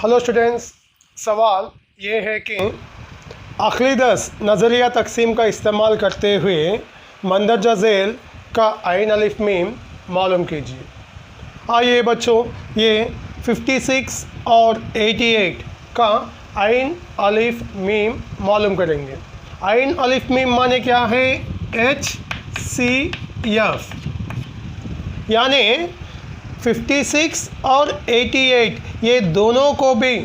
Hello students, सवाल ये है कि आखिरी 10 नज़रिया तकसीम का इस्तेमाल करते हुए मंदरजा झेल का आइन अलिफ मीम मालूम कीजिए। आइए बच्चों, ये 56 और 88 का आइन अलिफ मीम मालूम करेंगे। आइन अलिफ मीम माने क्या है? HCF, यानी 56 और 88 ये दोनों को भी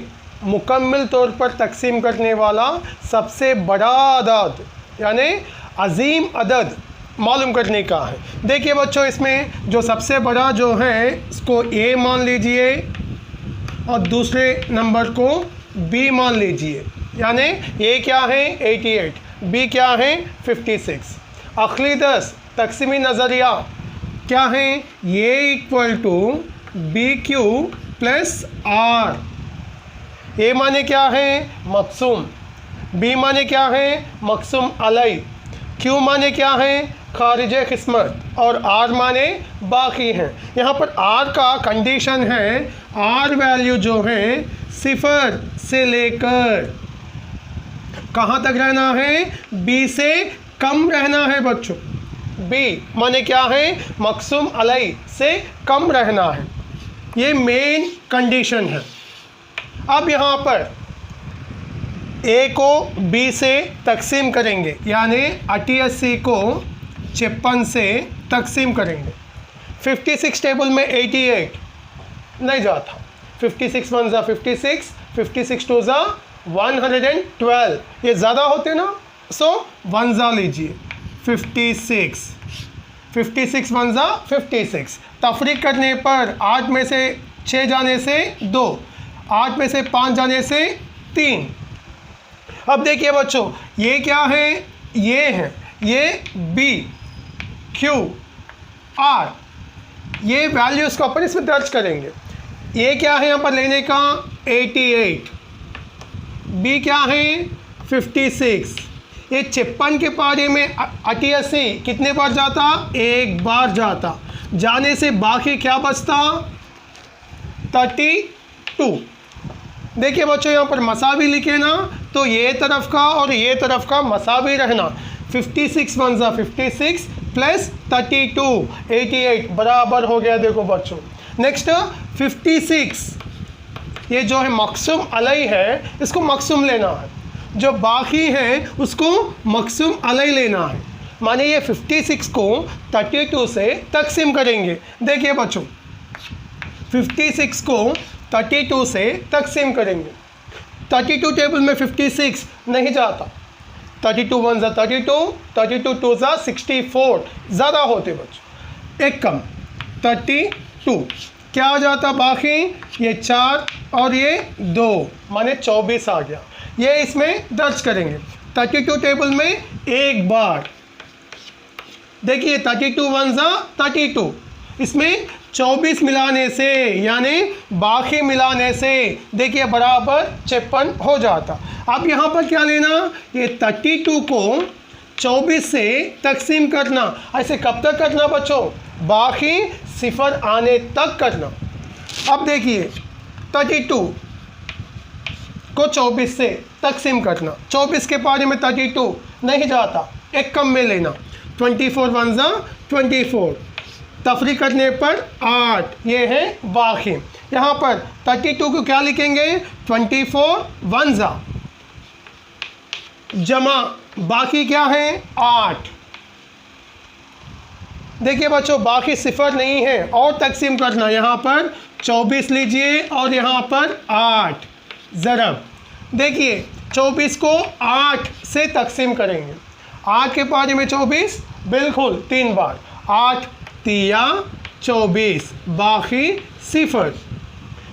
मुकम्मल तौर पर तकसीम करने वाला सबसे बड़ा अदद यानी अजीम अदद मालूम करने का है। देखिए बच्चों, इसमें जो सबसे बड़ा जो है इसको A मान लीजिए और दूसरे नंबर को B मान लीजिए, यानी A क्या है 88, B क्या है 56। आखिरी 10 तकसीमी नज़रिया क्या है? ये equal to BQ plus R। A माने क्या है? मकसूम। बी माने क्या है? मकसूम अलई। क्यू माने क्या है? खारिज किस्मत। और आर माने बाकी हैं। यहाँ पर आर का कंडीशन है, आर वैल्यू जो है 0 से लेकर कहाँ तक रहना है? बी से कम रहना है बच्चों। बी माने क्या है? मकसूम अलई से कम रहना है, ये मेन कंडीशन है। अब यहाँ पर ए को बी से तकसीम करेंगे, यानी 88 को 56 से तकसीम करेंगे। 56 टेबल में 88 नहीं जाता, 56 1 ज़ा 56, 56 2 ज़ा 112, ये ज़्यादा होते ना, सो 1 ज़ा लीजिए 56, 56 1 ज़ा 56। तफरीक करने पर 8 में से 6 जाने से 2, 8 में से 5 जाने से 3। अब देखिए बच्चों, ये क्या है? ये है, ये B Q R, ये वैल्यूज़ को अपन इसमें दर्ज करेंगे। ये क्या है यहाँ पर लेने का? 88। B क्या है? 56। ये 56 के पारे में 88 कितने बार जाता? एक बार जाता। जाने से बाकी क्या बचता? 32। देखिए बच्चों, यहाँ पर मसावी लिखे ना, तो ये तरफ का और ये तरफ का मसावी रहना। 56 1 ज़ा 56 प्लस 32 88 बराबर हो गया। देखो बच्चों, नेक्स्ट 56, ये जो है मकसूम अलई है, इसको मकसूम लेना है। जो बाकी है उसको मकसूम अलई लेना है, माने ये 56 को 32 से तकसीम करेंगे। देखिए बच्चों, 56 को 32 से तकसीम करेंगे। 32 टेबल में 56 नहीं जाता, 32 1 ज़ा 32, 32 2 ज़ा 64, ज़्यादा होते बच्चों, एक कम 32। क्या आ जाता बाकी? ये 4 और ये 2, माने 24 आ गया। ये इसमें दर्ज करेंगे। 32 टेबल में एक बार, देखिए 32 1 ज़ा 32, इसमें 24 मिलाने से यानी बाकी मिलाने से देखिए बराबर 56 हो जाता। अब यहाँ पर क्या लेना? ये 32 को 24 से तकसीम करना। ऐसे कब तक करना बच्चों? बाकी 0 आने तक करना। अब देखिए 32 को 24 से तकसीम करना। 24 के पारे में 32 नहीं जाता, एक कम में लेना। 24 1 ज़ा 24, तफरीक करने पर 8, ये है बाकी। यहाँ पर 32 को क्या लिखेंगे? 24 1 ज़ा जमा बाकी क्या है? 8। देखिए बच्चों, बाकी 0 नहीं है और तकसीम करना। यहाँ पर 24 लीजिए और यहाँ पर 8 ज़रब। देखिए 24 को 8 से तकसीम करेंगे। 8 के पारे में 24 बिल्कुल 3 बार, 8 तिया 24, बाकी 0।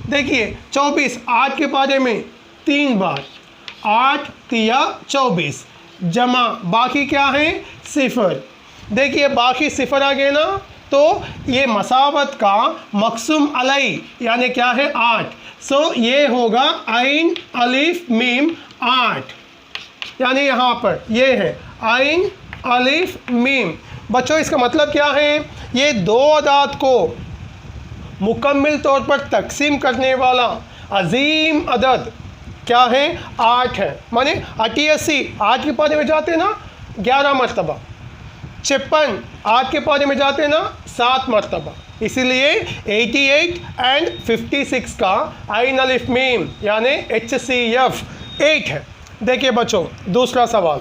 देखिए 24 8 के पारे में 3 बार, 8 तिया 24 जमा बाकी क्या है? 0। देखिए बाकी 0 आ गए ना, तो ये मसावत का मकसूम अलई यानी क्या है? 8। सो ये होगा आइन अलिफ मीम 8, यानी यहाँ पर ये है आइन अलिफ मीम। बच्चों इसका मतलब क्या है? ये दो अदाद को मुकम्मल तौर पर तकसीम करने वाला अजीम अदद क्या है? 8 है। माने 88 8 के पारे में जाते ना 11 मरतबा, 56 8 के पारे में जाते ना 7 मरतबा। इसीलिए 88 एंड 56 का आइन अलिफ मीम यानी HCF 8 है। देखिए बच्चों दूसरा सवाल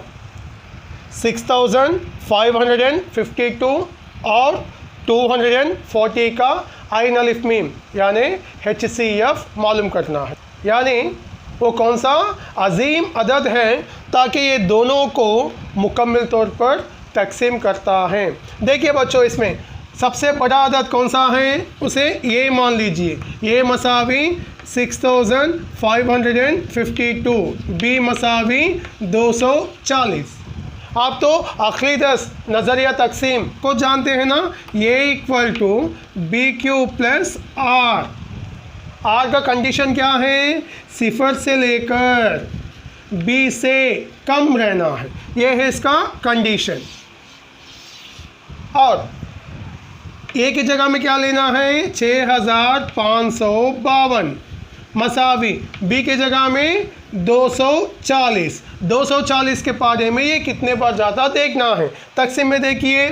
6552 और 240 का आइन अलिफ मीम यानी HCF मालूम करना है। यानी वो कौन सा अजीम अदद है ताकि ये दोनों को मुकम्मल तौर पर तकसीम करता है। देखिए बच्चों इसमें सबसे बड़ा अदद कौन सा है? उसे ये मान लीजिए, ये मसावी 6552, बी मसावी 240। आप तो आखिरी 10 नज़रिया तकसीम को जानते हैं ना, ये equal to BQ plus R। R का कंडीशन क्या है? 0 से लेकर B से कम रहना है, ये है इसका कंडीशन। और ए की जगह में क्या लेना है? 6552 मसावी बी की जगह में 240। 240 के पारे में ये कितने बार जाता देखना है। तकसीम में देखिए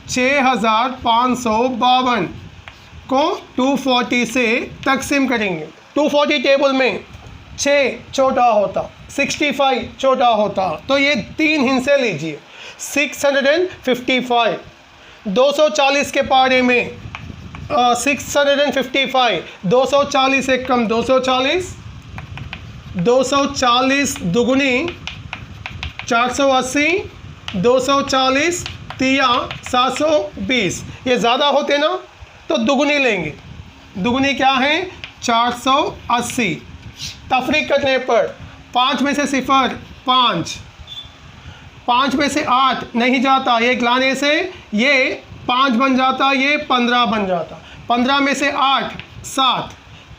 6552 को 240 से तकसीम करेंगे। 240 टेबल में 6 छोटा होता, 65 छोटा होता, तो ये 3 हिस्से लीजिए 655। 240 के पारे में 655, 240 से कम 240, 240 दुगुनी 480, 240 तिया 720। ये ज़्यादा होते ना तो दुगुनी लेंगे, दुगुनी क्या है? 480। तफरीक करने पर 5 में से 0 5, 5 में से 8 नहीं जाता, एक लाने से ये 5 बन जाता, ये 15 बन जाता। 15 में से 8 7,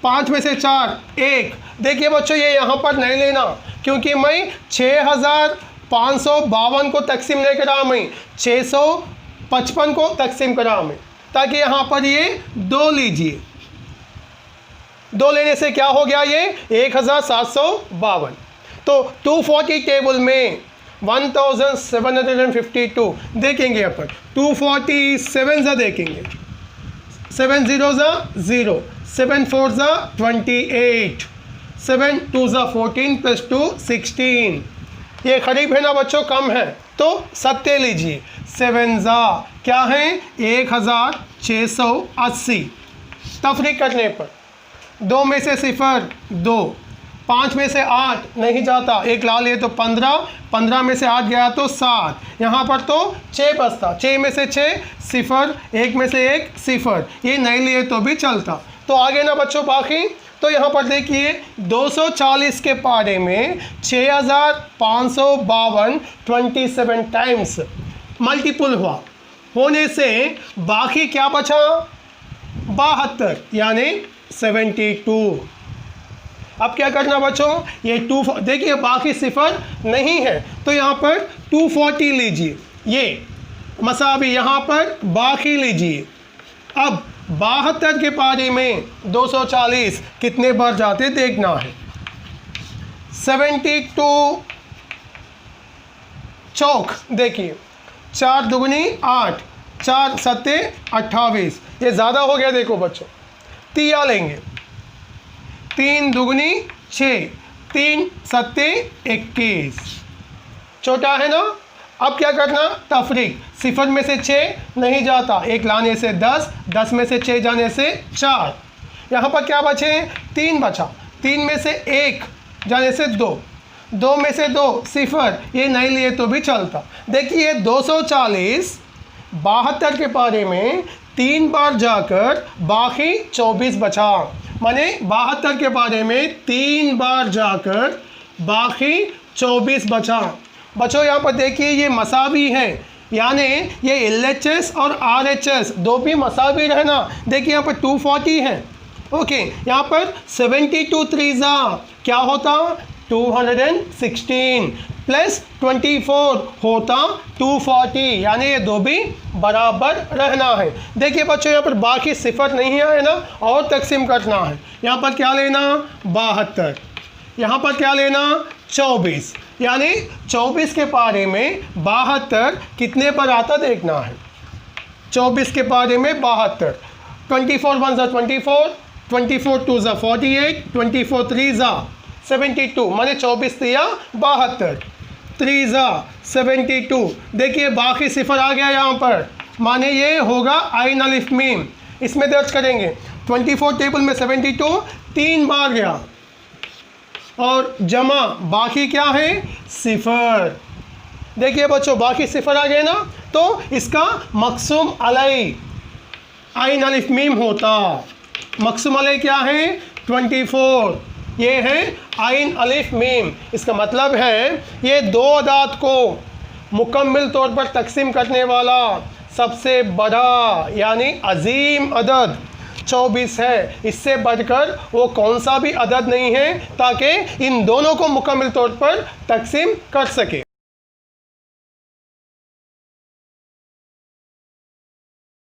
5 में से 4 1। देखिए बच्चों ये यहाँ पर नहीं लेना क्योंकि मैं 6552 को तकसीम नहीं करा, मैं 655 को तकसीम करा मैं, ताकि यहाँ पर ये 2 लीजिए। 2 लेने से क्या हो गया? ये 1752। तो 240 टेबल में 1752 देखेंगे अपन, 247 ज़ा देखेंगे, 7 0 ज़ा 0, 7 4 ज़ा 28, 7 2 ज़ा 14 प्लस 2 16। ये करीब है ना बच्चों, कम है तो 7 लीजिए। 7 ज़ा क्या है? 1680। तफरीक करने पर 2 में से 0 2, 5 में से 8 नहीं जाता, एक ला लिए तो 15, 15 में से 8 गया तो 7। यहाँ पर तो 6 बचता, 6 में से 6 0, 1 में से 1 0, ये नहीं लिए तो भी चलता। तो आगे ना बच्चों बाकी, तो यहाँ पर देखिए 240 के पारे में 6552 27 टाइम्स मल्टीपल हुआ, होने से बाकी क्या बचा? 72 यानी 72। अब क्या करना बच्चों? ये 2 देखिए बाकी 0 नहीं है तो यहाँ पर 240 लीजिए, ये मसावी यहाँ पर बाकी लीजिए। अब 72 के पारे में 240 कितने बार जाते देखना है। 72 चौक देखिए, 4 दुगुनी 8, 4 सत्ते 28, ये ज़्यादा हो गया देखो बच्चों। तिया लेंगे, 3 दुगुनी 6, 3 सत्ते 21, छोटा है ना। अब क्या करना? तफरीक, 0 में से 6 नहीं जाता, एक लाने से 10, 10 में से 6 जाने से 4। यहाँ पर क्या बचे? 3 बचा, 3 में से 1 जाने से 2, 2 में से 2 0, ये नहीं लिए तो भी चलता। देखिए 240 72 के पारे में 3 बार जाकर बाकी 24 बचा, माने 72 के बारे में 3 बार जाकर बाकी 24 बचा। बच्चों यहाँ पर देखिए ये मसावी है, यानी ये LHS और RHS दो भी मसावी रहना। देखिए यहाँ पर 240 है, ओके। यहाँ पर 72 3 क्या होता? 216, प्लस 24 होता 240, यानी ये दो भी बराबर रहना है। देखिए बच्चों यहाँ पर बाकी सिफर नहीं है ना, और तकसीम करना है। यहाँ पर क्या लेना 72, यहाँ पर क्या लेना 24, यानी 24 के पारे में 72 कितने पर आता देखना है। 24 के पारे में 72, 24 1 ज़ा 24, 24 2 ज़ा 48, 24 3 ज़ा 72, माने 24 दिया 72, 3 ज़ा 72। देखिए बाकी सिफर आ गया यहाँ पर, माने ये होगा आइन अलिफ मीम, इसमें दर्ज करेंगे। 24 टेबल में 72 3 बार गया, और जमा बाकी क्या है सिफर। देखिए बच्चों बाकी सिफर आ गए ना, तो इसका मकसूम अलई आइन अलिफ मीम होता। मकसूम अलई क्या है 24, ये है आइन अलिफ मीम। इसका मतलब है ये दो अदाद को मुकम्मल तौर पर तकसीम करने वाला सबसे बड़ा यानी अजीम अदद 24 है। इससे बढ़कर वो कौन सा भी अदद नहीं है ताकि इन दोनों को मुकम्मल तौर पर तकसीम कर सके।